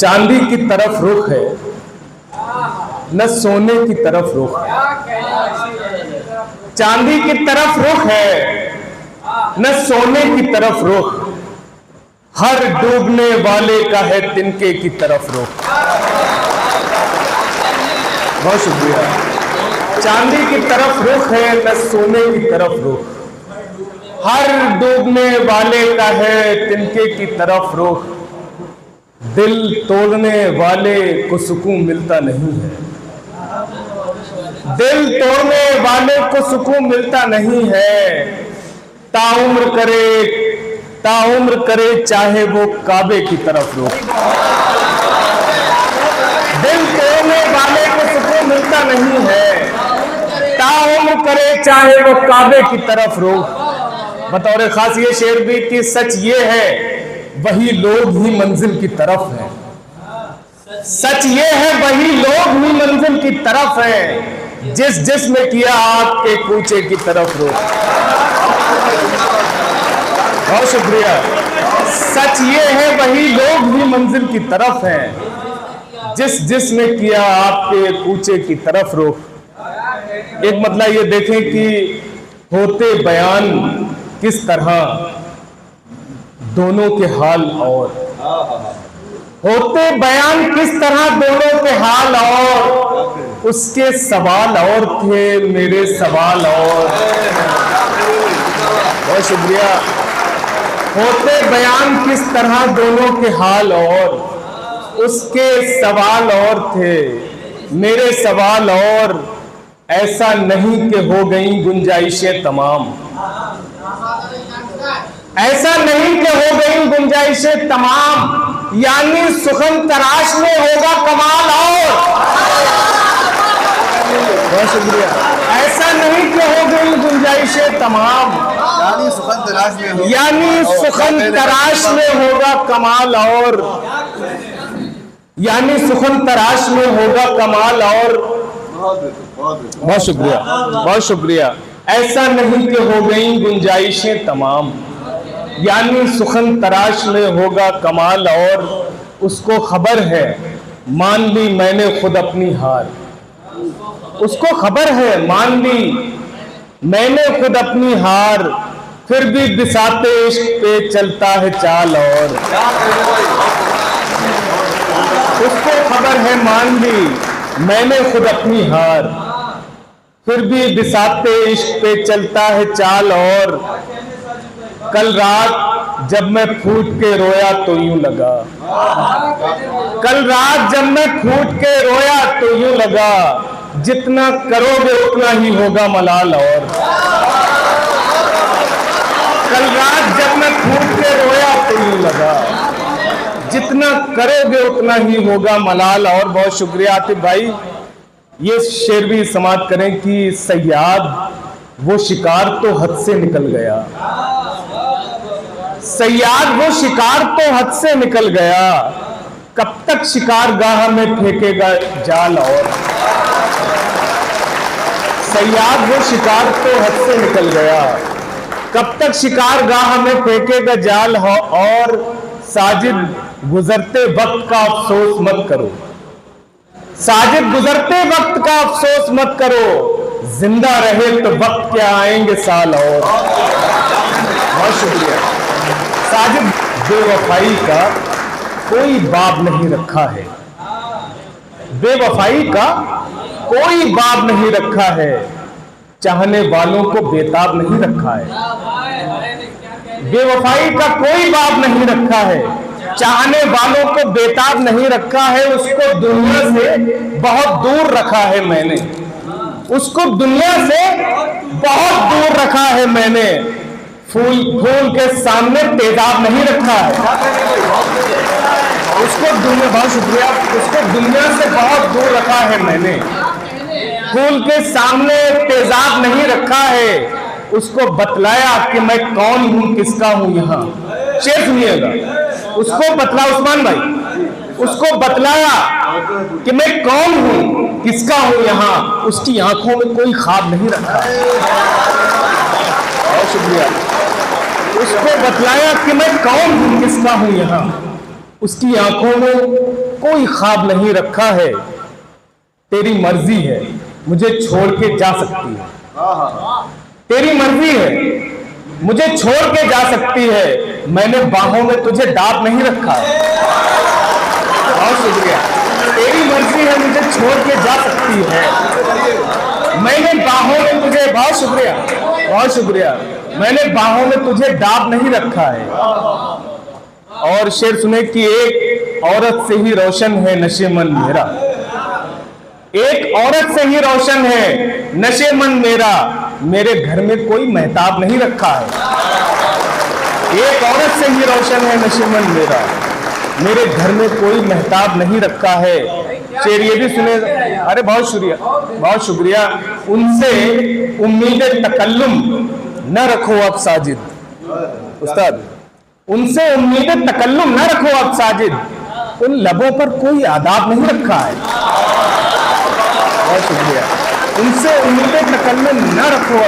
चांदी की तरफ रुख है न सोने की तरफ रुख है। चांदी की तरफ रुख है न सोने की तरफ रुख, हर डूबने वाले का है तिनके की तरफ रुख। बहुत शुक्रिया। चांदी की तरफ रुख है न सोने की तरफ रुख, हर डूबने वाले का है तिनके की तरफ रुख। दिल तोड़ने वाले को सुकून मिलता नहीं है, दिल तोड़ने वाले को सुकून मिलता नहीं है। ताउम्र करे चाहे वो काबे की तरफ रुख। दिल तोड़ने वाले को सुकून मिलता नहीं है, ताउम्र करे चाहे वो काबे की तरफ रुख। बतौर खास ये शेर भी कि सच ये है वही लोग ही मंजिल की तरफ हैं। सच ये है वही लोग ही मंजिल की तरफ हैं, जिस जिसने किया आपके कूचे की तरफ रुख। बहुत शुक्रिया। सच ये है वही लोग ही मंजिल की तरफ हैं, जिस जिसने किया आपके कूचे की तरफ रुख। एक मतलब ये देखें कि होते बयान किस तरह दोनों के हाल, और होते बयान किस तरह दोनों के हाल, और उसके सवाल और थे मेरे सवाल और। बहुत शुक्रिया। होते बयान किस तरह दोनों के हाल, और उसके सवाल और थे मेरे सवाल और। ऐसा नहीं कि हो गई गुंजाइशें तमाम, ऐसा नहीं कि हो गई गुंजाइशें तमाम, यानी सुखन तराश में होगा कमाल और। बहुत शुक्रिया। ऐसा नहीं कि हो गई गुंजाइशें तमाम, यानी सुखन तराश में होगा, यानी सुखन तराश में होगा कमाल और, यानी सुखन तराश में होगा कमाल और। बहुत शुक्रिया, बहुत शुक्रिया। ऐसा नहीं कि हो गई गुंजाइशें तमाम, यानी सुखन तराश में होगा कमाल और। उसको खबर है मान ली मैंने खुद अपनी हार, उसको खबर है मान ली मैंने खुद अपनी हार, फिर भी बिसाते इश्क पे चलता है चाल और। उसको खबर है मान ली मैंने खुद अपनी हार, फिर भी बिसाते इश्क पे चलता है चाल और। कल रात जब मैं फूट के रोया तो यूं लगा, कल रात जब मैं फूट के रोया तो यूं लगा, जितना करोगे उतना ही होगा मलाल और। कल रात जब मैं फूट के रोया तो यूं लगा, जितना करोगे उतना ही होगा मलाल और। बहुत शुक्रिया आतिफ भाई। ये शेर भी समाप्त करें कि सयाद वो शिकार तो हद से निकल गया, सयाद वो शिकार तो हद से निकल गया, कब तक शिकार गाह में फेंकेगा जाल और। सयाद वो शिकार तो हद से निकल गया, कब तक शिकार गाह में फेंकेगा जाल हो। और साजिद गुजरते वक्त का अफसोस मत करो, साजिद गुजरते वक्त का अफसोस मत करो, जिंदा रहे तो वक्त क्या आएंगे साल और। बहुत शुक्रिया साजिद। बेवफाई का कोई बाब नहीं रखा है, बेवफाई का कोई बाब नहीं रखा है, चाहने वालों को बेताब नहीं रखा है। बेवफाई का कोई बाब नहीं रखा है, चाहने वालों को बेताब नहीं रखा है। उसको दुनिया से बहुत दूर रखा है मैंने, उसको दुनिया से बहुत दूर रखा है मैंने, फूल के सामने तेजाब नहीं रखा है। उसको दुनिया, बहुत शुक्रिया, उसको दुनिया से बहुत दूर रखा है मैंने, फूल के सामने तेजाब नहीं रखा है। उसको बतलाया कि मैं कौन हूं किसका हूं यहाँ। शेर सुनिएगा। उसको बतला उस्मान भाई, उसको बतलाया कि मैं कौन हूं किसका हूं यहाँ, उसकी आंखों में कोई ख्वाब नहीं रखा। बहुत शुक्रिया। उसको बतलाया कि मैं कौन हूं किसका हूं यहाँ, उसकी आंखों में कोई ख्वाब नहीं रखा है, तेरी मर्जी है मुझे छोड़ के जा सकती है, तेरी मर्जी है मुझे छोड़ के जा सकती है, मैंने बाहों में तुझे दाब नहीं रखा है। बहुत शुक्रिया। तेरी मर्जी है मुझे छोड़ के जा सकती है, मैंने बाहों में तुझे, बहुत शुक्रिया बहुत शुक्रिया, मैंने बाहों में तुझे दाब नहीं रखा है। और शेर सुने कि एक औरत से ही रोशन है नशे मन मेरा, एक औरत से ही रोशन है नशे मन मेरा, मेरे घर में कोई महताब नहीं रखा है। एक औरत से ही रोशन है नशे मन मेरा, मेरे घर में कोई महताब नहीं रखा है। शेर ये भी सुने, अरे बहुत शुक्रिया बहुत शुक्रिया। उनसे उम्मीद तकल्लुम न रखो अब साजिद, उस्ताद उनसे उम्मीद तकल्लुम न रखो अब साजिद, उन लबों पर कोई आदाब नहीं रखा है। बहुत शुक्रिया। उनसे उम्मीद तकल्लुम न रखो।